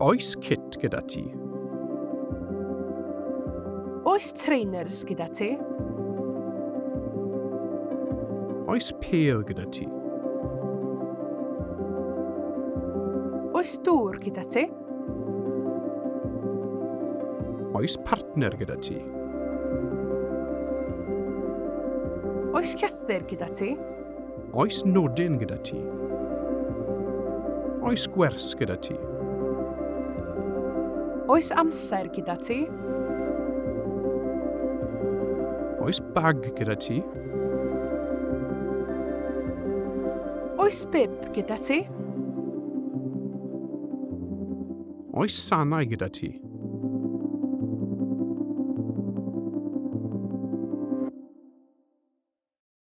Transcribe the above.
Oes kit gyda ti? Oes trainers gyda ti? Oes pêl gyda ti? Oes dŵr gyda ti? Oes partner gyda ti? Oes llythyr gyda ti? Oes nodyn gyda ti? Oes gwers gyda ti? Oes amser gyda ti? Oes bag gyda ti? Oes bib gyda ti? Oes sanau gyda ti?